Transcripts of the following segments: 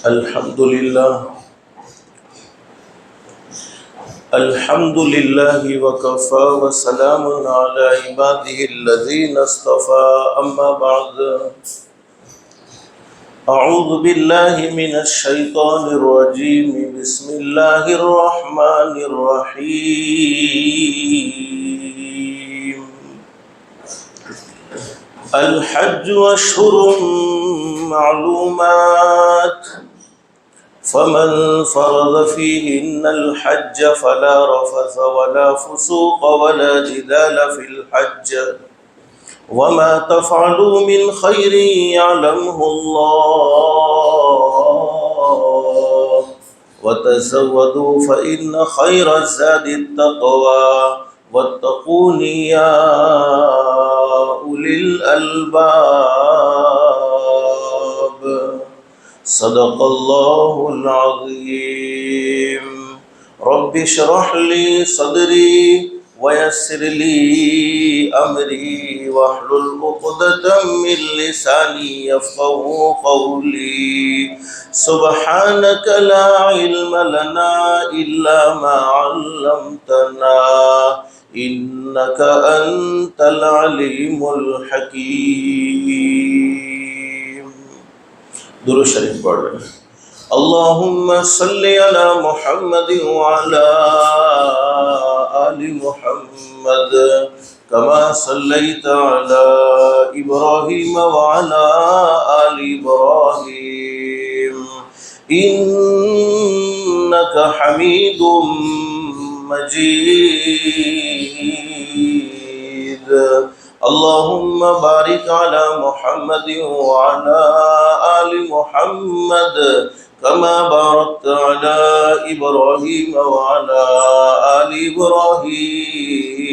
الحمد لله وكفى وسلام على عباده الذين اصطفى أما بعد أعوذ بالله من الشيطان الرجيم بسم الله الرحمن الرحيم الحج أشهر معلومات فمن فرض فيهن الحج فلا رفث ولا فسوق ولا جدال في الحج وما تفعلوا من خير يعلمه الله وتزودوا فإن خير الزاد التقوى واتقون يا أولي الألباب صدق الله العظيم رب اشرح لي صدري ويسر لي أمري واحلل عقدة من لساني يفقهوا قولي سبحانك لا علم لنا إلا ما علمتنا إنك أنت العليم الحكيم درود شریف پڑھ رہے ہیں اللہم صلی علی محمد وعلی آل محمد کما صلیت علی ابراہیم وعلی آل ابراہیم انک حمید مجید اللهم بارك على محمد وعلى آل محمد كما باركت على إبراهيم وعلى آل إبراهيم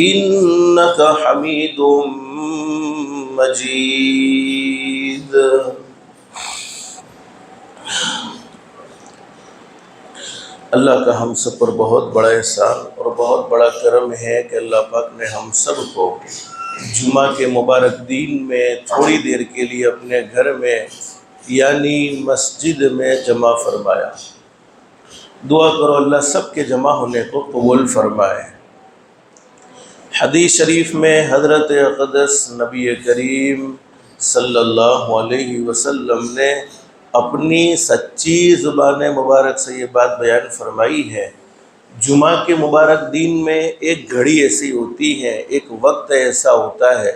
إنك حميد مجيد اللہ کا ہم سب پر بہت بڑا احسان اور بہت بڑا کرم ہے کہ اللہ پاک نے ہم سب کو جمعہ کے مبارک دین میں تھوڑی دیر کے لیے اپنے گھر میں یعنی مسجد میں جمع فرمایا۔ دعا کرو اللہ سب کے جمع ہونے کو قبول فرمائے۔ حدیث شریف میں حضرت اقدس نبی کریم صلی اللہ علیہ وسلم نے اپنی سچی زبان مبارک سے یہ بات بیان فرمائی ہے، جمعہ کے مبارک دن میں ایک گھڑی ایسی ہوتی ہے، ایک وقت ایسا ہوتا ہے،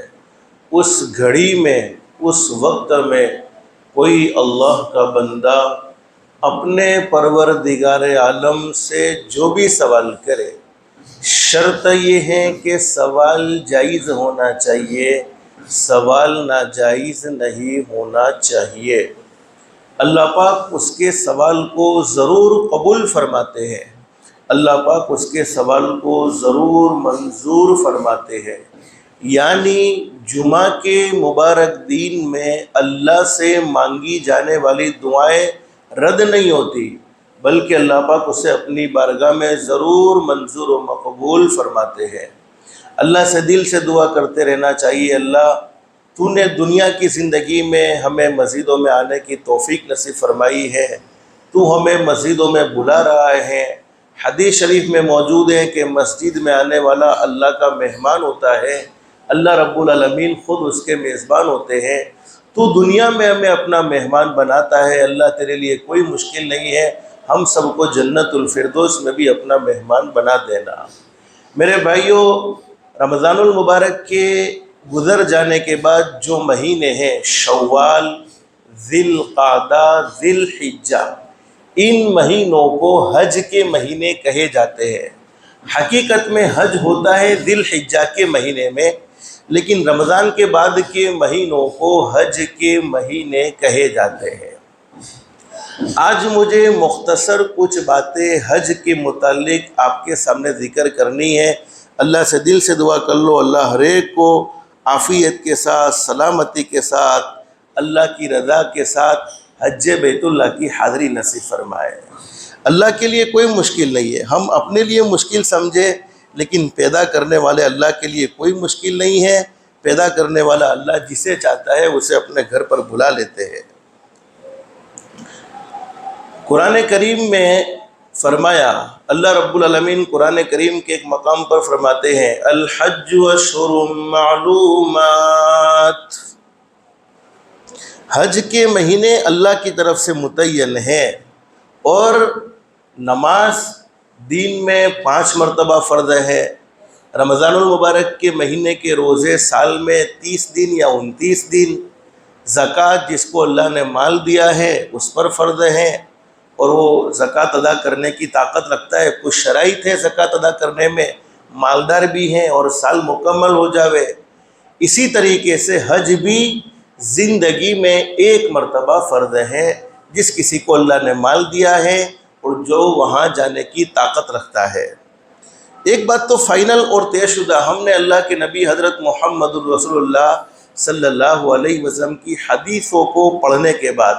اس گھڑی میں اس وقت میں کوئی اللہ کا بندہ اپنے پروردگار عالم سے جو بھی سوال کرے، شرط یہ ہے کہ سوال جائز ہونا چاہیے، سوال ناجائز نہیں ہونا چاہیے۔ اللہ پاک اس کے سوال کو ضرور قبول فرماتے ہیں، اللہ پاک اس کے سوال کو ضرور منظور فرماتے ہیں۔ یعنی جمعہ کے مبارک دین میں اللہ سے مانگی جانے والی دعائیں رد نہیں ہوتی، بلکہ اللہ پاک اسے اپنی بارگاہ میں ضرور منظور و مقبول فرماتے ہیں۔ اللہ سے دل سے دعا کرتے رہنا چاہیے، اللہ تو نے دنیا کی زندگی میں ہمیں مسجدوں میں آنے کی توفیق نصیب فرمائی ہے، تو ہمیں مسجدوں میں بلا رہا ہے۔ حدیث شریف میں موجود ہے کہ مسجد میں آنے والا اللہ کا مہمان ہوتا ہے، اللہ رب العالمین خود اس کے میزبان ہوتے ہیں۔ تو دنیا میں ہمیں اپنا مہمان بناتا ہے، اللہ تیرے لیے کوئی مشکل نہیں ہے، ہم سب کو جنت الفردوس میں بھی اپنا مہمان بنا دینا۔ میرے بھائیوں، رمضان المبارک کے گزر جانے کے بعد جو مہینے ہیں شوال، ذی القعدہ، ذی الحجہ، ان مہینوں کو حج کے مہینے کہے جاتے ہیں۔ حقیقت میں حج ہوتا ہے ذی الحجہ کے مہینے میں، لیکن رمضان کے بعد کے مہینوں کو حج کے مہینے کہے جاتے ہیں۔ آج مجھے مختصر کچھ باتیں حج کے متعلق آپ کے سامنے ذکر کرنی ہے۔ اللہ سے دل سے دعا کر لو، اللہ ہر ایک کو عافیت کے ساتھ، سلامتی کے ساتھ، اللہ کی رضا کے ساتھ حج بیت اللہ کی حاضری نصیب فرمائے۔ اللہ کے لیے کوئی مشکل نہیں ہے، ہم اپنے لیے مشکل سمجھے، لیکن پیدا کرنے والے اللہ کے لیے کوئی مشکل نہیں ہے۔ پیدا کرنے والا اللہ جسے چاہتا ہے اسے اپنے گھر پر بلا لیتے ہیں۔ قرآن کریم میں فرمایا، اللہ رب العالمین قرآن کریم کے ایک مقام پر فرماتے ہیں الحج اشہر معلومات، حج کے مہینے اللہ کی طرف سے متعین ہیں، اور نماز دین میں 5 مرتبہ فرض ہے، رمضان المبارک کے مہینے کے روزے سال میں 30 دن یا 29 دن، زکوٰۃ جس کو اللہ نے مال دیا ہے اس پر فرض ہے اور وہ زکوٰۃ ادا کرنے کی طاقت رکھتا ہے، کچھ شرائط ہے زکوٰۃ ادا کرنے میں، مالدار بھی ہیں اور سال مکمل ہو جاوے۔ اسی طریقے سے حج بھی زندگی میں 1 مرتبہ فرض ہے، جس کسی کو اللہ نے مال دیا ہے اور جو وہاں جانے کی طاقت رکھتا ہے۔ ایک بات تو فائنل اور طے شدہ، ہم نے اللہ کے نبی حضرت محمد الرسول اللہ صلی اللہ علیہ وسلم کی حدیثوں کو پڑھنے کے بعد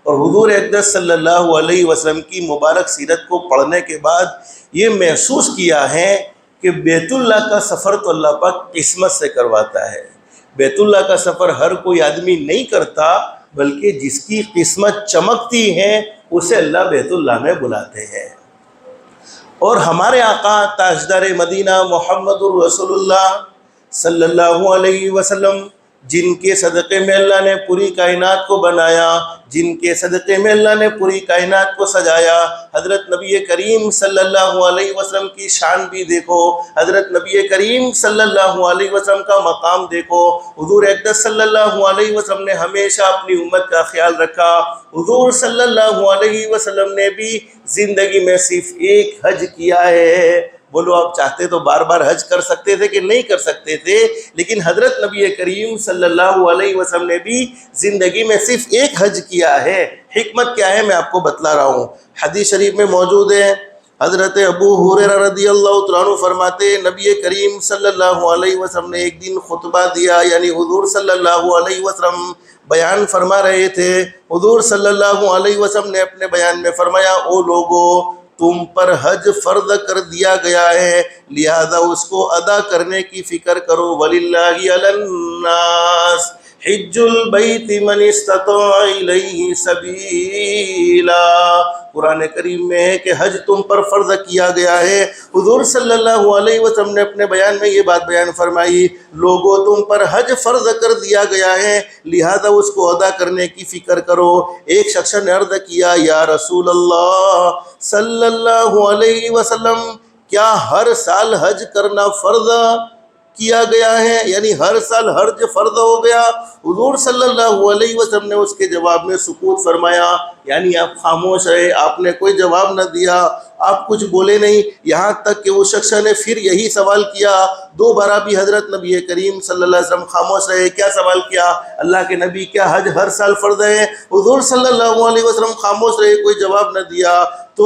اور حضور اقدس صلی اللہ علیہ وسلم کی مبارک سیرت کو پڑھنے کے بعد یہ محسوس کیا ہے کہ بیت اللہ کا سفر تو اللہ پاک قسمت سے کرواتا ہے۔ بیت اللہ کا سفر ہر کوئی آدمی نہیں کرتا، بلکہ جس کی قسمت چمکتی ہے اسے اللہ بیت اللہ میں بلاتے ہیں۔ اور ہمارے آقا تاجدار مدینہ محمد الرسول اللہ صلی اللہ علیہ وسلم، جن کے صدقے میں اللہ نے پوری کائنات کو بنایا، جن کے صدقے میں اللہ نے پوری کائنات کو سجایا، حضرت نبی کریم صلی اللہ علیہ وسلم کی شان بھی دیکھو، حضرت نبی کریم صلی اللہ علیہ وسلم کا مقام دیکھو۔ حضور اقدس صلی اللہ علیہ وسلم نے ہمیشہ اپنی امت کا خیال رکھا۔ حضور صلی اللہ علیہ وسلم نے بھی زندگی میں صرف ایک حج کیا ہے۔ بولو آپ چاہتے تو بار بار حج کر سکتے تھے کہ نہیں کر سکتے تھے، لیکن حضرت نبی کریم صلی اللہ علیہ وسلم نے بھی زندگی میں صرف ایک حج کیا ہے۔ حکمت کیا ہے میں آپ کو بتلا رہا ہوں، حدیث شریف میں موجود ہے۔ حضرت ابو ہریرہ رضی اللہ تعالیٰ عنہ فرماتے نبی کریم صلی اللہ علیہ وسلم نے ایک دن خطبہ دیا، یعنی حضور صلی اللہ علیہ وسلم بیان فرما رہے تھے۔ حضور صلی اللہ علیہ وسلم نے اپنے بیان میں فرمایا، او لوگو، تم پر حج فرض کر دیا گیا ہے، لہذا اس کو ادا کرنے کی فکر کرو۔ وَلِلَّهِ عَلَى النَّاسِ حِجُّ الْبَيْتِ مَنِ اسْتَطَاعَ إِلَيْهِ سَبِيلًا۔ قرآن کریم میں ہے کہ حج تم پر فرض کیا گیا ہے۔ حضور صلی اللہ علیہ وسلم نے اپنے بیان میں یہ بات بیان فرمائی، لوگوں تم پر حج فرض کر دیا گیا ہے، لہذا اس کو ادا کرنے کی فکر کرو۔ ایک شخص نے عرض کیا، یا رسول اللہ صلی اللہ علیہ وسلم، کیا ہر سال حج کرنا فرض کیا گیا ہے، یعنی ہر سال حج فرض ہو گیا؟ حضور صلی اللہ علیہ وسلم نے اس کے جواب میں سکوت فرمایا، یعنی آپ خاموش رہے، آپ نے کوئی جواب نہ دیا، آپ کچھ بولے نہیں، یہاں تک کہ اس شخص نے پھر یہی سوال کیا۔ دوبارہ بھی حضرت نبی کریم صلی اللہ علیہ وسلم خاموش رہے۔ کیا سوال کیا؟ اللہ کے نبی، کیا حج ہر سال فرض ہے؟ حضور صلی اللہ علیہ وسلم خاموش رہے، کوئی جواب نہ دیا۔ تو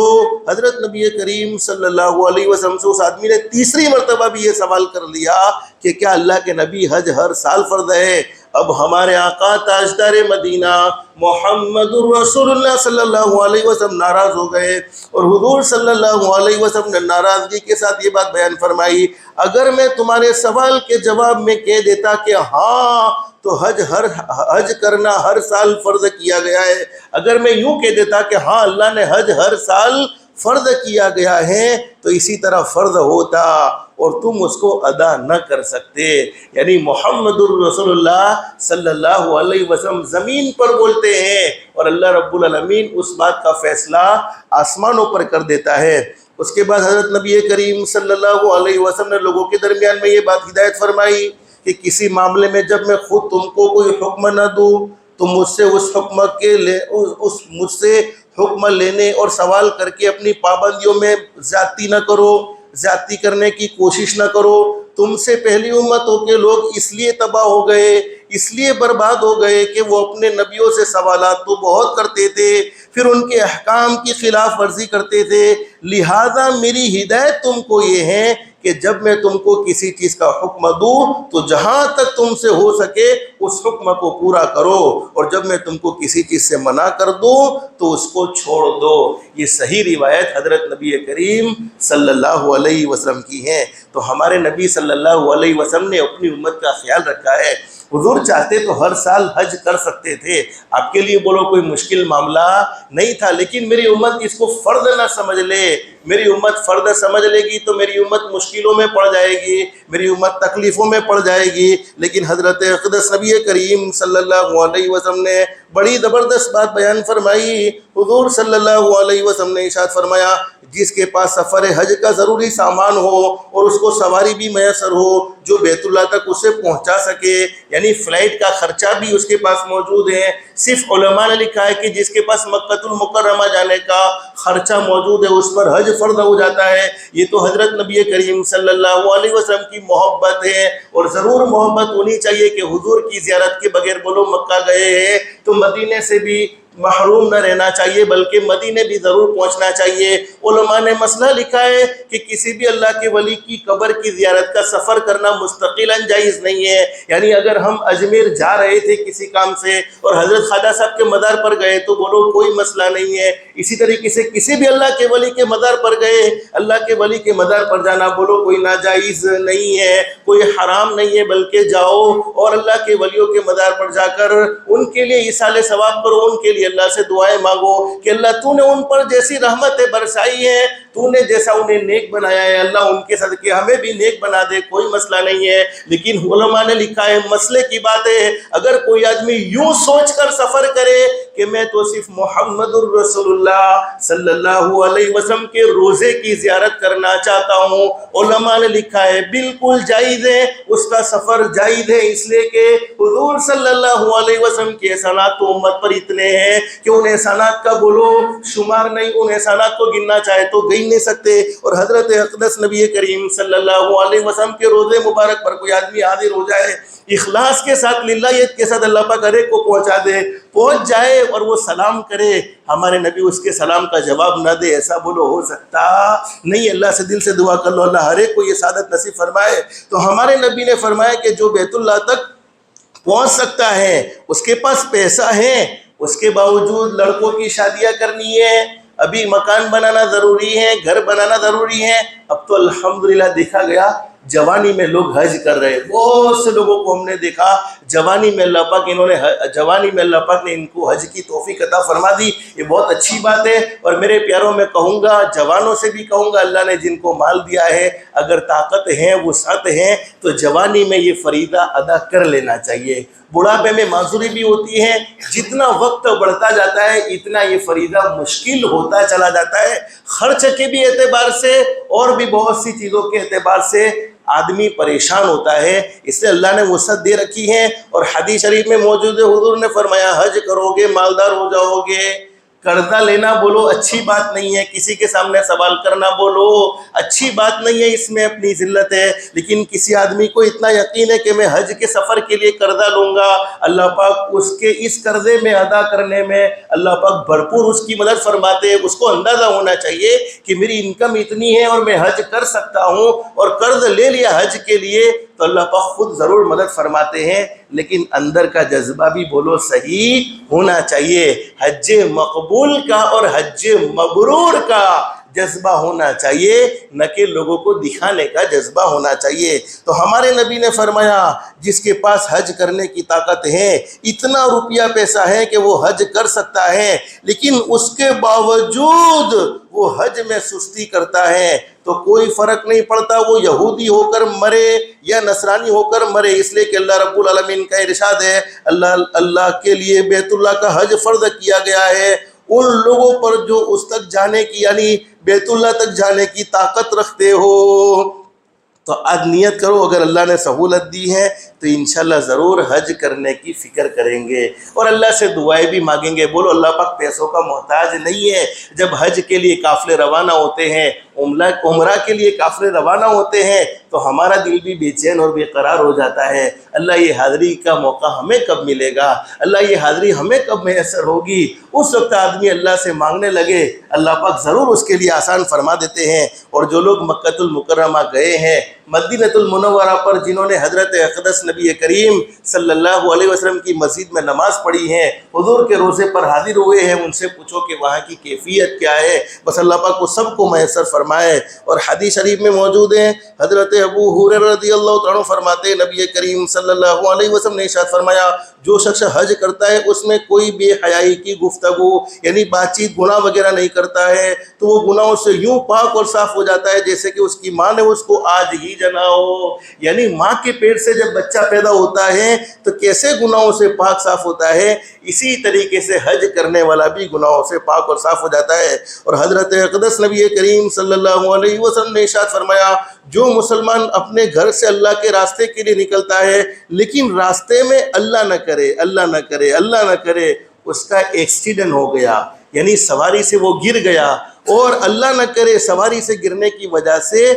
حضرت نبی کریم صلی اللہ علیہ وسلم سے اس آدمی نے تیسری مرتبہ بھی یہ سوال کر لیا کہ کیا اللہ کے نبی حج ہر سال فرض ہے؟ اب ہمارے آقا تاجدار مدینہ محمد الرسول اللہ صلی اللہ علیہ وسلم ناراض ہو گئے، اور حضور صلی اللہ علیہ وسلم نے ناراضگی کے ساتھ یہ بات بیان فرمائی، اگر میں تمہارے سوال کے جواب میں کہہ دیتا کہ ہاں تو حج کرنا ہر سال فرض کیا گیا ہے، اگر میں یوں کہہ دیتا کہ ہاں اللہ نے حج ہر سال فرض کیا گیا ہے، تو اسی طرح فرض ہوتا اور تم اس کو ادا نہ کر سکتے۔ یعنی محمد الرسول اللہ صلی اللہ علیہ وسلم زمین پر بولتے ہیں اور اللہ رب العالمین اس بات کا فیصلہ آسمانوں پر کر دیتا ہے۔ اس کے بعد حضرت نبی کریم صلی اللہ علیہ وسلم نے لوگوں کے درمیان میں یہ بات ہدایت فرمائی کہ کسی معاملے میں جب میں خود تم کو کوئی حکم نہ دوں، تم مجھ سے مجھ سے حکم لینے اور سوال کر کے اپنی پابندیوں میں زیادتی نہ کرو، زیادتی کرنے کی کوشش نہ کرو۔ تم سے پہلی امتوں کے لوگ اس لیے تباہ ہو گئے، اس لیے برباد ہو گئے کہ وہ اپنے نبیوں سے سوالات تو بہت کرتے تھے، پھر ان کے احکام کی خلاف ورزی کرتے تھے۔ لہٰذا میری ہدایت تم کو یہ ہے کہ جب میں تم کو کسی چیز کا حکم دوں تو جہاں تک تم سے ہو سکے اس حکم کو پورا کرو، اور جب میں تم کو کسی چیز سے منع کر دوں تو اس کو چھوڑ دو۔ یہ صحیح روایت حضرت نبی کریم صلی اللہ علیہ وسلم کی ہے۔ تو ہمارے نبی صلی اللہ علیہ وسلم نے اپنی امت کا خیال رکھا ہے۔ حضور چاہتے تو ہر سال حج کر سکتے تھے، آپ کے لیے بولو کوئی مشکل معاملہ نہیں تھا، لیکن میری امت اس کو فرض نہ سمجھ لے۔ میری امت فرض سمجھ لے گی تو میری امت مشکلوں میں پڑ جائے گی، میری امت تکلیفوں میں پڑ جائے گی۔ لیکن حضرت اقدس نبی کریم صلی اللہ علیہ وسلم نے بڑی زبردست بات بیان فرمائی۔ حضور صلی اللہ علیہ وسلم نے ارشاد فرمایا، جس کے پاس سفر حج کا ضروری سامان ہو اور اس کو سواری بھی میسر ہو جو بیت اللہ تک اسے پہنچا سکے، یعنی فلائٹ کا خرچہ بھی اس کے پاس موجود ہے۔ صرف علماء نے لکھا ہے کہ جس کے پاس مکۃ المکرمہ جانے کا خرچہ موجود ہے اس پر حج فرض ہو جاتا ہے۔ یہ تو حضرت نبی کریم صلی اللہ علیہ وسلم کی محبت ہے، اور ضرور محبت ہونی چاہیے کہ حضور کی زیارت کے بغیر بولو مکہ گئے ہیں تو مدینے سے بھی محروم نہ رہنا چاہیے، بلکہ مدینے بھی ضرور پہنچنا چاہیے۔ علماء نے مسئلہ لکھا ہے کہ کسی بھی اللہ کے ولی کی قبر کی زیارت کا سفر کرنا مستقلاً جائز نہیں ہے، یعنی اگر ہم اجمیر جا رہے تھے کسی کام سے اور حضرت خواجہ صاحب کے مزار پر گئے تو بولو کوئی مسئلہ نہیں ہے۔ اسی طریقے سے کسی بھی اللہ کے ولی کے مزار پر گئے، اللہ کے ولی کے مزار پر جانا بولو کوئی ناجائز نہیں ہے، کوئی حرام نہیں ہے، بلکہ جاؤ اور اللہ کے ولیوں کے مزار پر جا کر ان کے لیے ایصال ثواب کرو، ان کے لیے اللہ سے دعائیں مانگو کہ اللہ تو نے ان پر جیسی رحمتیں برسائی ہیں، تو نے جیسا انہیں نیک بنایا ہے، اللہ ان کے صدقے ہمیں بھی نیک بنا دے، کوئی مسئلہ نہیں ہے۔ لیکن علماء نے لکھا ہے مسئلے کی بات ہے، اگر کوئی آدمی یوں سوچ کر سفر کرے کہ میں تو صرف محمد الرسول اللہ صلی اللہ علیہ وسلم کے روزے کی زیارت کرنا چاہتا ہوں، علماء نے لکھا ہے بالکل جائز ہے، اس کا سفر جائز ہے، اس لیے کہ حضور صلی اللہ علیہ وسلم کے احسانات تو امت پر اتنے ہیں کہ ان احسانات کا بولو شمار نہیں، ان احسانات کو گننا چاہے تو گن نہیں سکتے۔ اور حضرت اقدس نبی کریم صلی اللہ علیہ وسلم کے روزے مبارک پر کوئی آدمی حاضر ہو جائے، اخلاص کے ساتھ للہیت کے ساتھ اللہ پاک ہر ایک کو پہنچا دے، پہنچ جائے اور وہ سلام کرے، ہمارے نبی اس کے سلام کا جواب نہ دے، ایسا بولو ہو سکتا نہیں۔ اللہ سے دل سے دعا کر لو اللہ ہر ایک کو یہ سعادت نصیب فرمائے۔ تو ہمارے نبی نے فرمایا کہ جو بیت اللہ تک پہنچ سکتا ہے، اس کے پاس پیسہ ہے، اس کے باوجود لڑکوں کی شادیاں کرنی ہے، ابھی مکان بنانا ضروری ہے، گھر بنانا ضروری ہے، اب تو الحمدللہ دیکھا گیا جوانی میں لوگ حج کر رہے ہیں، بہت سے لوگوں کو ہم نے دیکھا جوانی میں اللہ پاک نے ان کو حج کی توفیق عطا فرما دی، یہ بہت اچھی بات ہے۔ اور میرے پیاروں میں کہوں گا، جوانوں سے بھی کہوں گا، اللہ نے جن کو مال دیا ہے اگر طاقت ہے وسعت ہے تو جوانی میں یہ فریضہ ادا کر لینا چاہیے۔ بڑھاپے میں معذوری بھی ہوتی ہے، جتنا وقت بڑھتا جاتا ہے اتنا یہ فریضہ مشکل ہوتا چلا جاتا ہے، خرچ کے بھی اعتبار سے اور بھی بہت سی چیزوں کے اعتبار سے آدمی پریشان ہوتا ہے، اس لیے اللہ نے وسعت دے رکھی ہے۔ اور حدیث شریف میں موجود ہے، حضور نے فرمایا حج کرو گے مالدار ہو جاؤ گے، قرضہ لینا بولو اچھی بات نہیں ہے، کسی کے سامنے سوال کرنا بولو اچھی بات نہیں ہے، اس میں اپنی ذلت ہے۔ لیکن کسی آدمی کو اتنا یقین ہے کہ میں حج کے سفر کے لیے قرضہ لوں گا، اللہ پاک اس کے اس قرضے میں ادا کرنے میں اللہ پاک بھرپور اس کی مدد فرماتے ہیں۔ اس کو اندازہ ہونا چاہیے کہ میری انکم اتنی ہے اور میں حج کر سکتا ہوں، اور قرض لے لیا حج کے لیے تو اللہ پاک خود ضرور مدد فرماتے ہیں، لیکن اندر کا جذبہ بھی بولو صحیح ہونا چاہیے۔ حج مقبول کا اور حج مبرور کا جذبہ ہونا چاہیے، نہ کہ لوگوں کو دکھانے کا جذبہ ہونا چاہیے۔ تو ہمارے نبی نے فرمایا جس کے پاس حج کرنے کی طاقت ہے، اتنا روپیہ پیسہ ہے کہ وہ حج کر سکتا ہے، لیکن اس کے باوجود وہ حج میں سستی کرتا ہے تو کوئی فرق نہیں پڑتا وہ یہودی ہو کر مرے یا نصرانی ہو کر مرے، اس لیے کہ اللہ رب العالمین کا ارشاد ہے، اللہ کے لیے بیت اللہ کا حج فرض کیا گیا ہے ان لوگوں پر جو اس تک جانے کی یعنی بیت اللہ تک جانے کی طاقت رکھتے ہو۔ تو آج نیت کرو، اگر اللہ نے سہولت دی ہے تو انشاءاللہ ضرور حج کرنے کی فکر کریں گے اور اللہ سے دعائیں بھی مانگیں گے۔ بولو اللہ پاک پیسوں کا محتاج نہیں ہے۔ جب حج کے لیے قافلے روانہ ہوتے ہیں، عمرہ کے لیے قافلے روانہ ہوتے ہیں تو ہمارا دل بھی بے چین اور بے قرار ہو جاتا ہے، اللہ یہ حاضری کا موقع ہمیں کب ملے گا، اللہ یہ حاضری ہمیں کب میسر ہوگی۔ اس وقت آدمی اللہ سے مانگنے لگے، اللہ پاک ضرور اس کے لیے آسان فرما دیتے ہیں۔ اور جو لوگ مکۃ المکرمہ گئے ہیں مدینۃ المنورہ پر جنہوں نے حضرت اقدس نبی کریم صلی اللہ علیہ وسلم کی مسجد میں نماز پڑھی ہے، حضور کے روضے پر حاضر ہوئے ہیں، ان سے پوچھو کہ وہاں کی کیفیت کیا ہے۔ بس اللہ پاک کو سب کو میسر فرمائے۔ اور حدیث شریف میں موجود ہیں، حضرت ابو ہریرہ رضی اللہ تعالیٰ عنہ فرماتے ہیں نبی کریم صلی اللہ علیہ وسلم نے ارشاد فرمایا، جو شخص حج کرتا ہے اس میں کوئی بے حیائی کی گفتگو یعنی بات چیت گناہ وغیرہ نہیں کرتا ہے تو وہ گناہوں سے یوں پاک اور صاف ہو جاتا ہے جیسے کہ اس کی ماں نے اس کو آج ہی جنا ہو۔ یعنی ماں کے پیٹ سے جب بچہ پیدا ہوتا ہے تو کیسے گناہوں سے پاک صاف ہوتا ہے، اسی طریقے سے حج کرنے والا بھی گناہوں سے پاک اور صاف ہو جاتا ہے۔ اور حضرت اقدس نبی کریم صلی اللہ علیہ وسلم نے ارشاد فرمایا، جو مسلمان اپنے گھر سے اللہ کے راستے کے لیے نکلتا ہے لیکن راستے میں اللہ نہ کرے اللہ نہ کرے اس کا ایکسیڈنٹ ہو گیا، یعنی سواری سے وہ گر گیا، اور اللہ نہ کرے سواری سے گرنے کی وجہ سے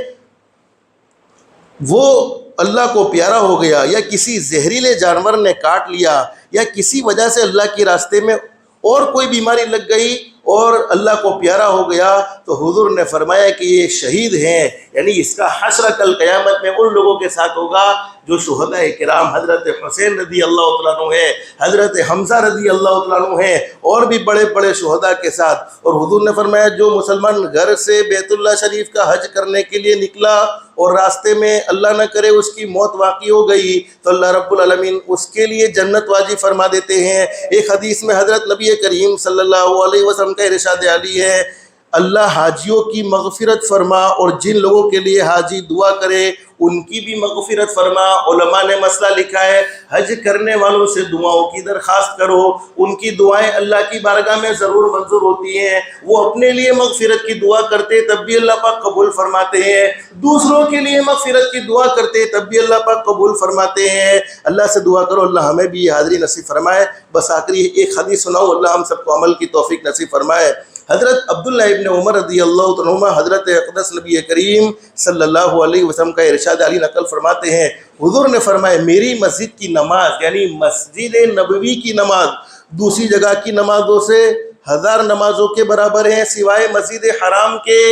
وہ اللہ کو پیارا ہو گیا، یا کسی زہریلے جانور نے کاٹ لیا، یا کسی وجہ سے اللہ کے راستے میں اور کوئی بیماری لگ گئی اور اللہ کو پیارا ہو گیا، تو حضور نے فرمایا کہ یہ شہید ہیں، یعنی اس کا حشر کل قیامت میں ان لوگوں کے ساتھ ہوگا جو شہداء کرام حضرت حسین رضی اللہ تعالیٰ عنہ ہیں، حضرت حمزہ رضی اللہ تعالیٰ عنہ ہیں، اور بھی بڑے بڑے شہداء کے ساتھ۔ اور حضور نے فرمایا جو مسلمان گھر سے بیت اللہ شریف کا حج کرنے کے لیے نکلا اور راستے میں اللہ نہ کرے اس کی موت واقع ہو گئی تو اللہ رب العالمین اس کے لیے جنت واجب فرما دیتے ہیں۔ ایک حدیث میں حضرت نبی کریم صلی اللہ علیہ وسلم کا ارشاد عالی ہے، اللہ حاجیوں کی مغفرت فرما، اور جن لوگوں کے لیے حاجی دعا کرے ان کی بھی مغفرت فرما۔ علماء نے مسئلہ لکھا ہے، حج کرنے والوں سے دعاؤں کی درخواست کرو، ان کی دعائیں اللہ کی بارگاہ میں ضرور منظور ہوتی ہیں۔ وہ اپنے لیے مغفرت کی دعا کرتے تب بھی اللہ پاک قبول فرماتے ہیں، دوسروں کے لیے مغفرت کی دعا کرتے تب بھی اللہ پاک قبول فرماتے ہیں۔ اللہ سے دعا کرو اللہ ہمیں بھی یہ حاضری نصیب فرمائے۔ بس آخری ایک حدیث سناؤ، اللہ ہم سب کو عمل کی توفیق نصیب فرمائے۔ حضرت عبداللہ ابن عمر رضی اللہ عنہما حضرت اقدس نبی کریم صلی اللہ علیہ وسلم کا ارشاد علی نقل فرماتے ہیں، حضور نے فرمایا میری مسجد کی نماز یعنی مسجد نبوی کی نماز دوسری جگہ کی نمازوں سے 1000 نمازوں کے برابر ہیں، سوائے مسجد حرام کے۔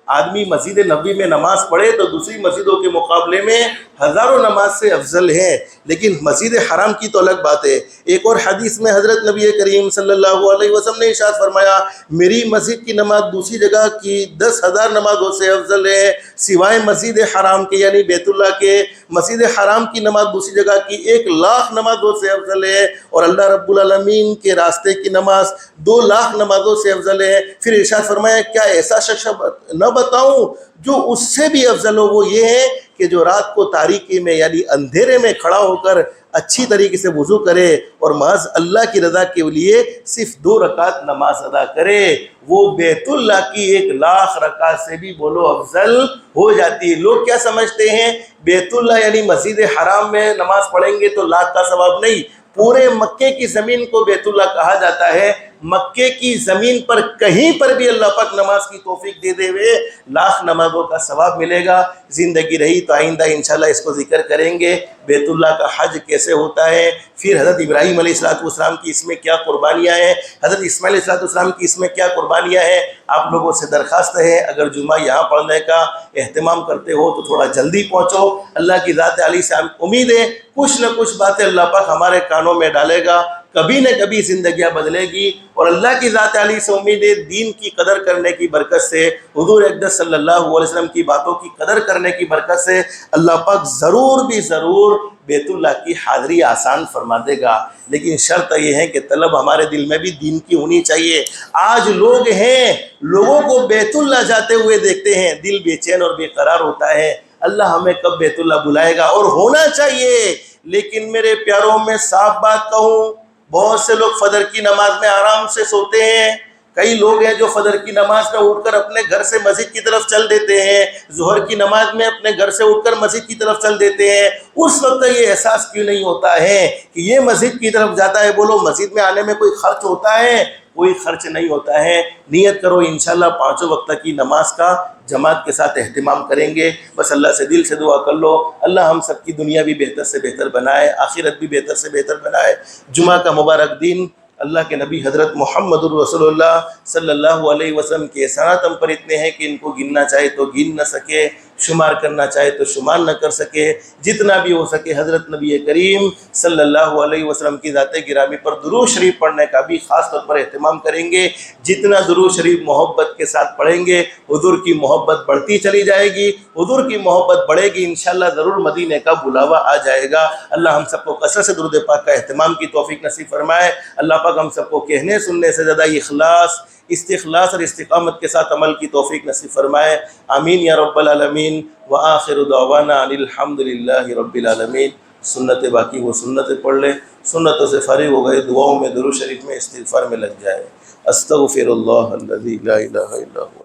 آدمی مسجد نبوی میں نماز پڑھے تو دوسری مسجدوں کے مقابلے میں ہزاروں نماز سے افضل ہے، لیکن مسجد حرام کی تو الگ بات ہے۔ ایک اور حدیث میں حضرت نبی کریم صلی اللہ علیہ وسلم نے ارشاد فرمایا میری مسجد کی نماز دوسری جگہ کی 10,000 نمازوں سے افضل ہے، سوائے مسجد حرام کے یعنی بیت اللہ کے۔ مسجد حرام کی نماز دوسری جگہ کی 1,00,000 نمازوں سے افضل ہے، اور اللہ رب العالمین کے راستے کی نماز 2,00,000 نمازوں سے افضل ہے۔ پھر ارشاد فرمایا کیا ایسا شخص نہ بتاؤں جو اس سے بھی افضل ہو، وہ یہ ہے کہ جو رات کو تاریکی میں یعنی اندھیرے میں کھڑا ہو کر اچھی طریقے سے وضو کرے اور محض اللہ کی رضا کے لیے صرف 2 رکعت نماز ادا کرے، وہ بیت اللہ کی 1,00,000 رکعت سے بھی بولو افضل ہو جاتی ہے۔ لوگ کیا سمجھتے ہیں بیت اللہ یعنی مسجد حرام میں نماز پڑھیں گے تو 1,00,000 کا ثواب، نہیں، پورے مکے کی زمین کو بیت اللہ کہا جاتا ہے۔ مکے کی زمین پر کہیں پر بھی اللہ پاک نماز کی توفیق دے دے ہوئے 1,00,000 نمازوں کا ثواب ملے گا۔ زندگی رہی تو آئندہ انشاءاللہ اس کو ذکر کریں گے، بیت اللہ کا حج کیسے ہوتا ہے، پھر حضرت ابراہیم علیہ السلام کی اس میں کیا قربانیاں ہیں، حضرت اسماعیل علیہ السلام کی اس میں کیا قربانیاں ہیں۔ آپ لوگوں سے درخواست ہے اگر جمعہ یہاں پڑھنے کا اہتمام کرتے ہو تو تھوڑا جلدی پہنچو۔ اللہ کی ذات علی سے امید ہے کچھ نہ کچھ باتیں اللہ پاک ہمارے کانوں میں ڈالے گا، کبھی نہ کبھی زندگیاں بدلے گی، اور اللہ کی ذات علی سے امید ہے دین کی قدر کرنے کی برکت سے، حضور اقدس صلی اللہ علیہ وسلم کی باتوں کی قدر کرنے کی برکت سے اللہ پاک ضرور بھی ضرور بیت اللہ کی حاضری آسان فرما دے گا۔ لیکن شرط یہ ہے کہ طلب ہمارے دل میں بھی دین کی ہونی چاہیے۔ آج لوگ ہیں لوگوں کو بیت اللہ جاتے ہوئے دیکھتے ہیں، دل بے چین اور بے قرار ہوتا ہے، اللہ ہمیں کب بیت اللہ بلائے گا، اور ہونا چاہیے۔ لیکن میرے پیاروں میں صاف بات کہوں، بہت سے لوگ فجر کی نماز میں آرام سے سوتے ہیں، کئی لوگ ہیں جو فجر کی نماز میں اٹھ کر اپنے گھر سے مسجد کی طرف چل دیتے ہیں، ظہر کی نماز میں اپنے گھر سے اٹھ کر مسجد کی طرف چل دیتے ہیں۔ اس وقت یہ احساس کیوں نہیں ہوتا ہے کہ یہ مسجد کی طرف جاتا ہے؟ بولو مسجد میں آنے میں کوئی خرچ ہوتا ہے؟ کوئی خرچ نہیں ہوتا ہے۔ نیت کرو انشاءاللہ 5 وقت کی نماز کا جماعت کے ساتھ اہتمام کریں گے۔ بس اللہ سے دل سے دعا کر لو اللہ ہم سب کی دنیا بھی بہتر سے بہتر بنائے، آخرت بھی بہتر سے بہتر بنائے۔ جمعہ کا مبارک دن اللہ کے نبی حضرت محمد الرسول اللہ صلی اللہ علیہ وسلم کے احسانات ہم پر اتنے ہیں کہ ان کو گننا چاہے تو گن نہ سکے۔ شمار کرنا چاہے تو شمار نہ کر سکے، جتنا بھی ہو سکے حضرت نبی کریم صلی اللہ علیہ وسلم کی ذات گرامی پر درود شریف پڑھنے کا بھی خاص طور پر اہتمام کریں گے۔ جتنا درود شریف محبت کے ساتھ پڑھیں گے حضور کی محبت بڑھتی چلی جائے گی، حضور کی محبت بڑھے گی، انشاءاللہ ضرور مدینے کا بلاوا آ جائے گا۔ اللہ ہم سب کو کثرت سے درود پاک کا اہتمام کی توفیق نصیب فرمائے۔ اللہ پاک ہم سب کو کہنے سننے سے زیادہ اخلاص، استخلاص اور استقامت کے ساتھ عمل کی توفیق نصیب فرمائے۔ آمین یا رب العالمین۔ وآخر دعوانا ان الحمد للہ رب العالمین۔ سنت باقی وہ سنتیں پڑھ لیں، سنتوں سے فارغ ہو گئے، دعاؤں میں درود شریف میں استغفار میں لگ جائے۔ استغفر اللہ الذی لا الہ الا هو۔